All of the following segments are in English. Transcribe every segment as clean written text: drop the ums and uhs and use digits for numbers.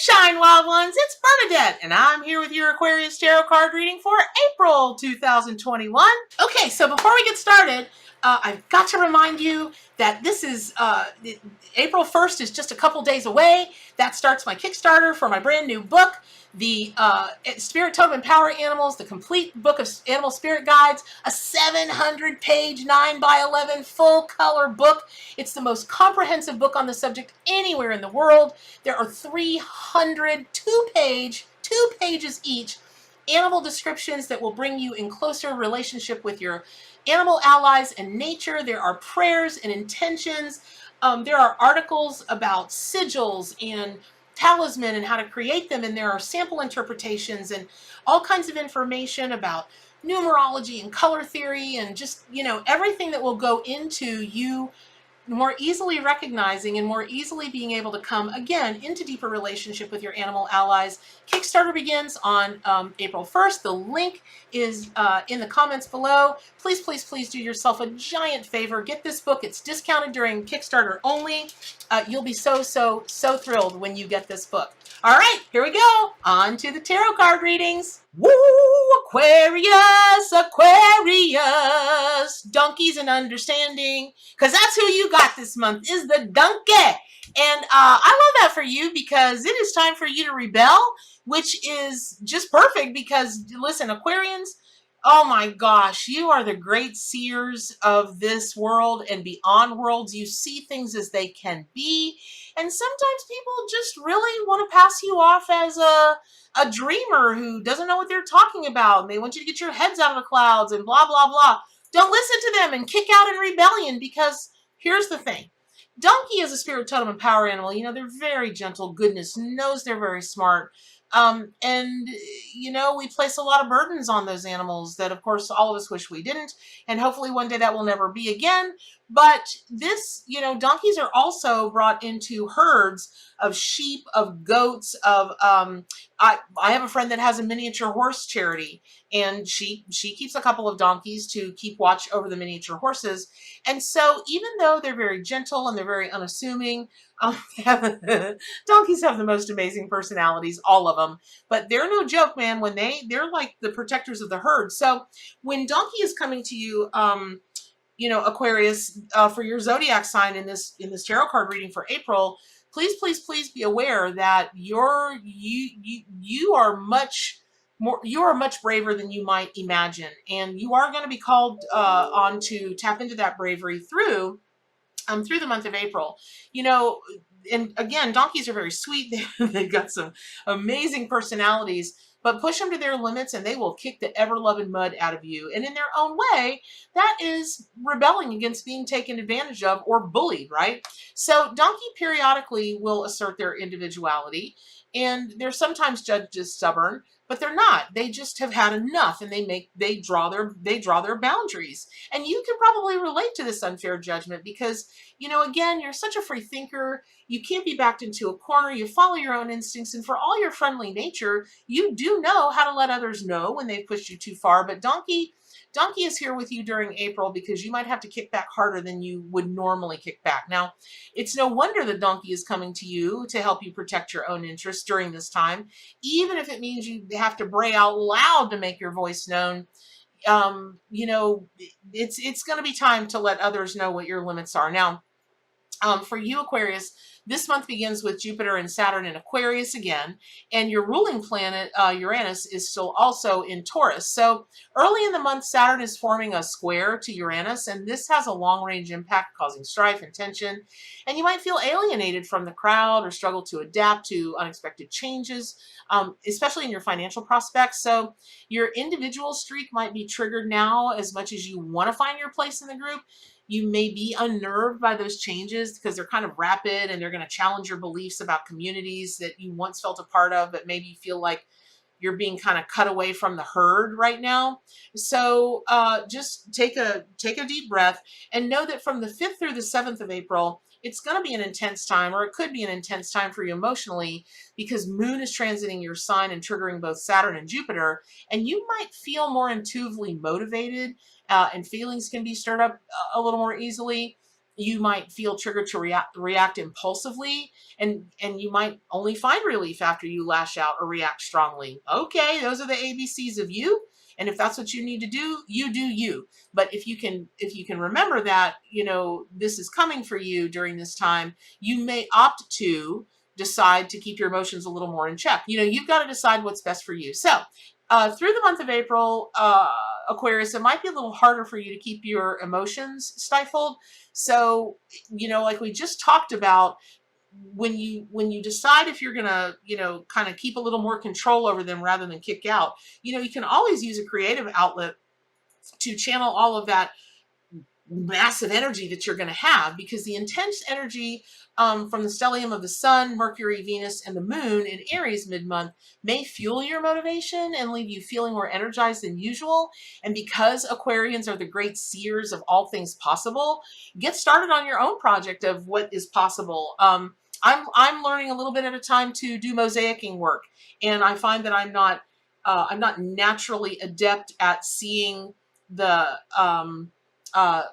Shine, wild ones, it's Bernadette, and I'm here with your Aquarius Tarot card reading for April 2021. Okay, so before we get started, I've got to remind you that this is April 1st is just a couple days away. That starts my Kickstarter for my brand new book, the Spirit, Totem, and Power Animals, the complete book of animal spirit guides, a 700-page 9x11 full-color book. It's the most comprehensive book on the subject anywhere in the world. There are 300 two pages each, animal descriptions that will bring you in closer relationship with your animal allies and nature. There are prayers and intentions. There are articles about sigils and talisman and how to create them, and there are sample interpretations and all kinds of information about numerology and color theory and just, everything that will go into you more easily recognizing and more easily being able to come again into deeper relationship with your animal allies. Kickstarter begins on April 1st. The link is in the comments below. Please, please, please do yourself a giant favor. Get this book. It's discounted during Kickstarter only. You'll be so thrilled when you get this book. All right, here we go. On to the tarot card readings. Woo, Aquarius, Aquarius. Donkeys and understanding, because that's who you got this month, is the donkey. And I love that for you, because it is time for you to rebel, which is just perfect because, listen, Aquarians, oh my gosh, you are the great seers of this world and beyond worlds. You see things as they can be. And sometimes people just really want to pass you off as a dreamer who doesn't know what they're talking about. And they want you to get your heads out of the clouds and blah, blah, blah. Don't listen to them and kick out in rebellion, because here's the thing. Donkey is a spirit, totem, and power animal. They're very gentle. Goodness knows they're very smart. And we place a lot of burdens on those animals that, of course, all of us wish we didn't. And hopefully one day that will never be again. But this, donkeys are also brought into herds of sheep, of goats, of, I have a friend that has a miniature horse charity, and she keeps a couple of donkeys to keep watch over the miniature horses. And so even though they're very gentle and they're very unassuming, donkeys have the most amazing personalities, all of them. But they're no joke, man. When they're like the protectors of the herd. So when donkey is coming to you, Aquarius, for your zodiac sign in this tarot card reading for April, please, please, please be aware that you are much braver than you might imagine, and you are going to be called on to tap into that bravery through the month of April. And again, donkeys are very sweet. They've got some amazing personalities, but push them to their limits and they will kick the ever-loving mud out of you. And in their own way, that is rebelling against being taken advantage of or bullied, right? So donkey periodically will assert their individuality, and they're sometimes judged as stubborn, but they're not. They just have had enough, and they draw their boundaries. And you can probably relate to this unfair judgment because, again, you're such a free thinker. You can't be backed into a corner. You follow your own instincts, and for all your friendly nature, you do know how to let others know when they've pushed you too far. But donkey is here with you during April because you might have to kick back harder than you would normally kick back. Now, it's no wonder that donkey is coming to you to help you protect your own interests during this time, even if it means you have to bray out loud to make your voice known. It's going to be time to let others know what your limits are. Now, for you, Aquarius, this month begins with Jupiter and Saturn in Aquarius again, and your ruling planet, Uranus, is still also in Taurus. So early in the month, Saturn is forming a square to Uranus, and this has a long-range impact causing strife and tension, and you might feel alienated from the crowd or struggle to adapt to unexpected changes, especially in your financial prospects. So your individual streak might be triggered now as much as you want to find your place in the group. You may be unnerved by those changes because they're kind of rapid and they're going to challenge your beliefs about communities that you once felt a part of, but maybe you feel like you're being kind of cut away from the herd right now. So just take a deep breath and know that from the 5th through the 7th of April, it's going to be an intense time, or it could be an intense time for you emotionally, because Moon is transiting your sign and triggering both Saturn and Jupiter, and you might feel more intuitively motivated, and feelings can be stirred up a little more easily. You might feel triggered to react impulsively, and you might only find relief after you lash out or react strongly. Okay, those are the ABCs of you. And if that's what you need to do, you do you. But if you can remember that, this is coming for you during this time, you may opt to decide to keep your emotions a little more in check. You've got to decide what's best for you. So through the month of April, Aquarius, it might be a little harder for you to keep your emotions stifled. So, like we just talked about, when you decide if you're gonna, kind of keep a little more control over them rather than kick out, you can always use a creative outlet to channel all of that massive energy that you're going to have, because the intense energy from the stellium of the sun, Mercury, Venus, and the moon in Aries mid-month may fuel your motivation and leave you feeling more energized than usual. And because Aquarians are the great seers of all things possible, get started on your own project of what is possible. I'm learning a little bit at a time to do mosaicing work, and I find that I'm not naturally adept at seeing the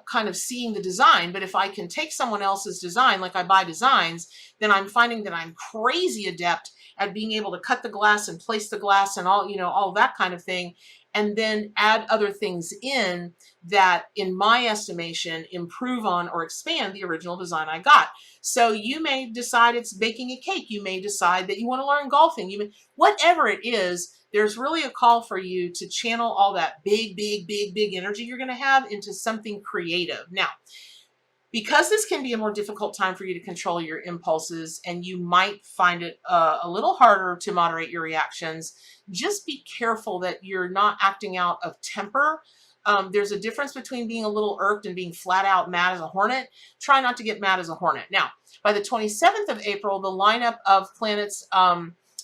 kind of seeing the design. But if I can take someone else's design, like I buy designs, then I'm finding that I'm crazy adept at being able to cut the glass and place the glass and all that kind of thing, and then add other things in that, in my estimation, improve on or expand the original design I got. So you may decide it's baking a cake. You may decide that you want to learn golfing. Whatever it is, there's really a call for you to channel all that big energy you're going to have into something creative. Now, because this can be a more difficult time for you to control your impulses, and you might find it a little harder to moderate your reactions, just be careful that you're not acting out of temper. There's a difference between being a little irked and being flat out mad as a hornet. Try not to get mad as a hornet. Now, by the 27th of April, the lineup of planets,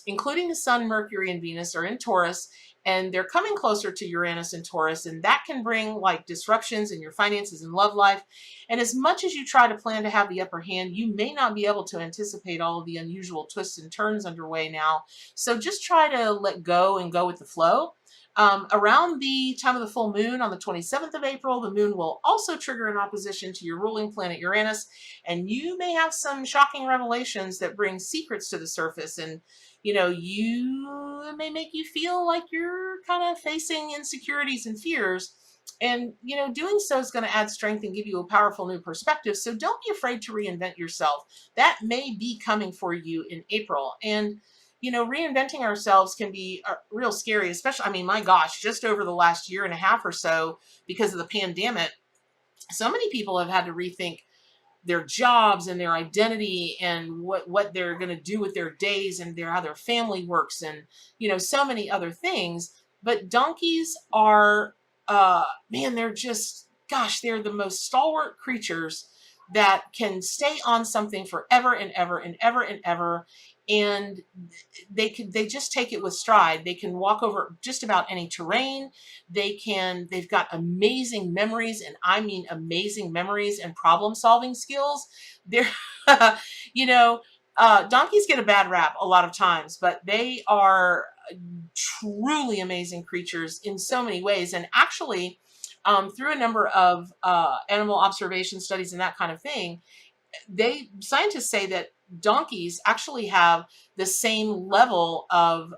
including the Sun, Mercury, and Venus, are in Taurus, and they're coming closer to Uranus and Taurus, and that can bring like disruptions in your finances and love life. And as much as you try to plan to have the upper hand, you may not be able to anticipate all of the unusual twists and turns underway now. So just try to let go and go with the flow. Around the time of the full moon on the 27th of April, the moon will also trigger an opposition to your ruling planet Uranus, and you may have some shocking revelations that bring secrets to the surface, and you may make you feel like you're kind of facing insecurities and fears. And, doing so is going to add strength and give you a powerful new perspective. So don't be afraid to reinvent yourself. That may be coming for you in April. And, reinventing ourselves can be real scary, especially, my gosh, just over the last year and a half or so, because of the pandemic, so many people have had to rethink their jobs and their identity and what they're going to do with their days and how their family works, and so many other things. But donkeys are they're just, gosh, they're the most stalwart creatures that can stay on something forever and ever and ever and ever, and they just take it with stride. They can walk over just about any terrain. They've got amazing memories, and I mean amazing memories and problem solving skills. They're donkeys get a bad rap a lot of times, but they are truly amazing creatures in so many ways. And actually, through a number of animal observation studies and that kind of thing, scientists say that donkeys actually have the same level of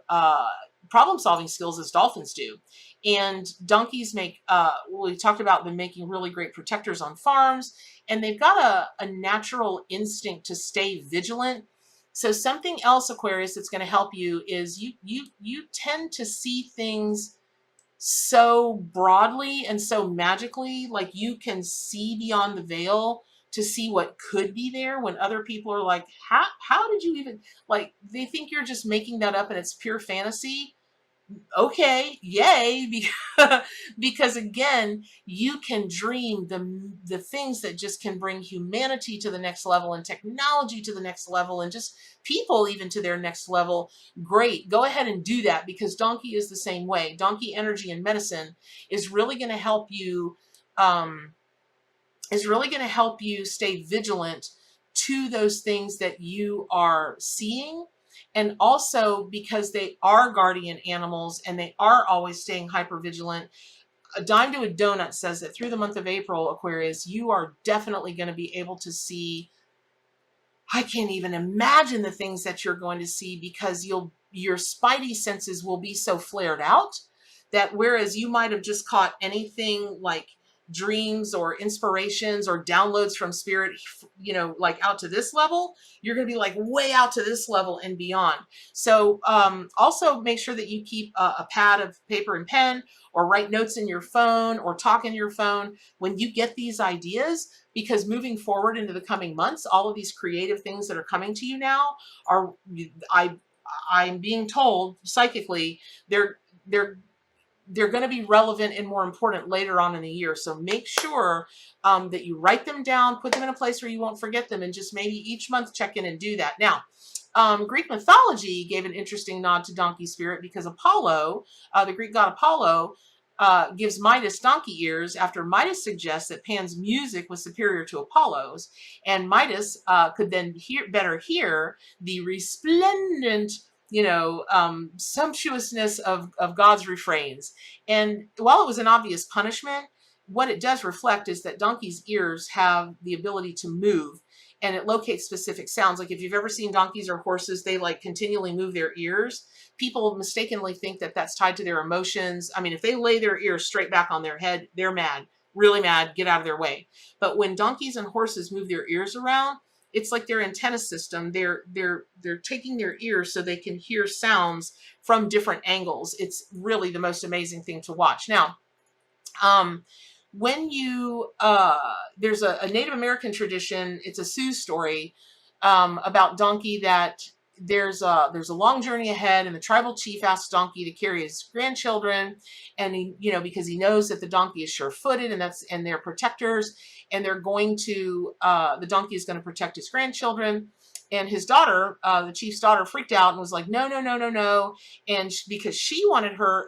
problem solving skills as dolphins do. And donkeys we talked about them making really great protectors on farms, and they've got a natural instinct to stay vigilant. So something else, Aquarius, that's going to help you is you tend to see things so broadly and so magically, like you can see beyond the veil to see what could be there, when other people are like, how did you even, like, they think you're just making that up and it's pure fantasy. Okay, yay, because again, you can dream the things that just can bring humanity to the next level, and technology to the next level, and just people even to their next level. Great, go ahead and do that, because donkey is the same way. Donkey energy and medicine is really going to help you stay vigilant to those things that you are seeing. And also, because they are guardian animals and they are always staying hyper vigilant, A Dime to a Donut says that through the month of April, Aquarius, you are definitely going to be able to see, I can't even imagine the things that you're going to see, because your spidey senses will be so flared out that whereas you might have just caught anything like dreams or inspirations or downloads from spirit, like out to this level, you're going to be like way out to this level and beyond. So also make sure that you keep a pad of paper and pen, or write notes in your phone, or talk in your phone when you get these ideas, because moving forward into the coming months, all of these creative things that are coming to you now are, I'm being told psychically, they're going to be relevant and more important later on in the year. So make sure that you write them down, put them in a place where you won't forget them, and just maybe each month check in and do that. Now, Greek mythology gave an interesting nod to donkey spirit, because Apollo, the Greek god Apollo, gives Midas donkey ears after Midas suggests that Pan's music was superior to Apollo's, and Midas could then better hear the resplendent, sumptuousness of God's refrains. And while it was an obvious punishment, what it does reflect is that donkeys' ears have the ability to move, and it locates specific sounds. Like if you've ever seen donkeys or horses, they like continually move their ears. People mistakenly think that that's tied to their emotions. I mean, if they lay their ears straight back on their head, they're mad, really mad, get out of their way. But when donkeys and horses move their ears around, it's like their antenna system. They're taking their ears so they can hear sounds from different angles. It's really the most amazing thing to watch. Now, when you there's a Native American tradition, it's a Sioux story about donkey, that there's a long journey ahead, and the tribal chief asks donkey to carry his grandchildren, and he, because he knows that the donkey is sure-footed, and they're protectors, and they're going to the donkey is going to protect his grandchildren. And his daughter, the chief's daughter, freaked out and was like, no, no, no, no, no. And because she wanted her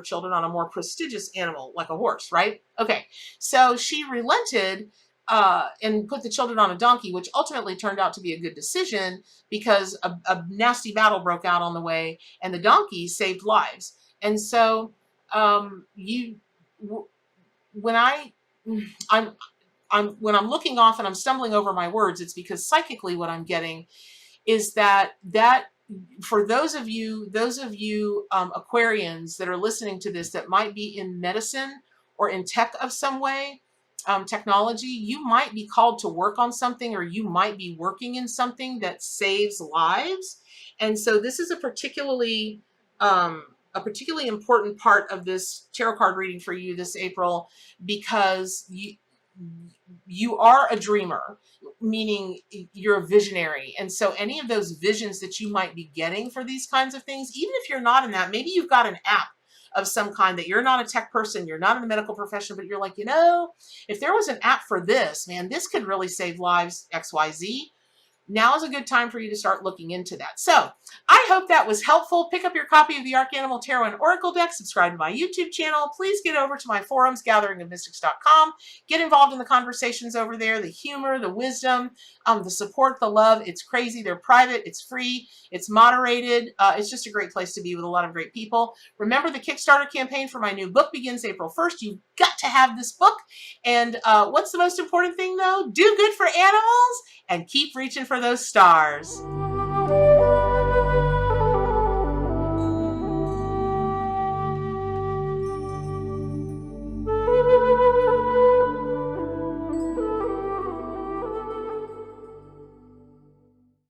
children on a more prestigious animal, like a horse, right? Okay. So she relented and put the children on a donkey, which ultimately turned out to be a good decision, because a nasty battle broke out on the way, and the donkey saved lives. And so when when I'm looking off and I'm stumbling over my words, it's because psychically what I'm getting is that for those of you Aquarians that are listening to this, that might be in medicine or in tech of some way, technology, you might be called to work on something, or you might be working in something that saves lives. And so this is a particularly important part of this tarot card reading for you this April, because you are a dreamer, meaning you're a visionary. And so any of those visions that you might be getting for these kinds of things, even if you're not in that, maybe you've got an app of some kind that you're not a tech person, you're not in the medical profession, but you're like, if there was an app for this, man, this could really save lives, XYZ. Now is a good time for you to start looking into that. So I hope that was helpful. Pick up your copy of the Arcanimal Tarot and Oracle deck. Subscribe to my YouTube channel. Please get over to my forums, gatheringofmystics.com. Get involved in the conversations over there, the humor, the wisdom, the support, the love. It's crazy. They're private. It's free. It's moderated. It's just a great place to be with a lot of great people. Remember, the Kickstarter campaign for my new book begins April 1st. You've got to have this book. And what's the most important thing, though? Do good for animals and keep reaching for those stars.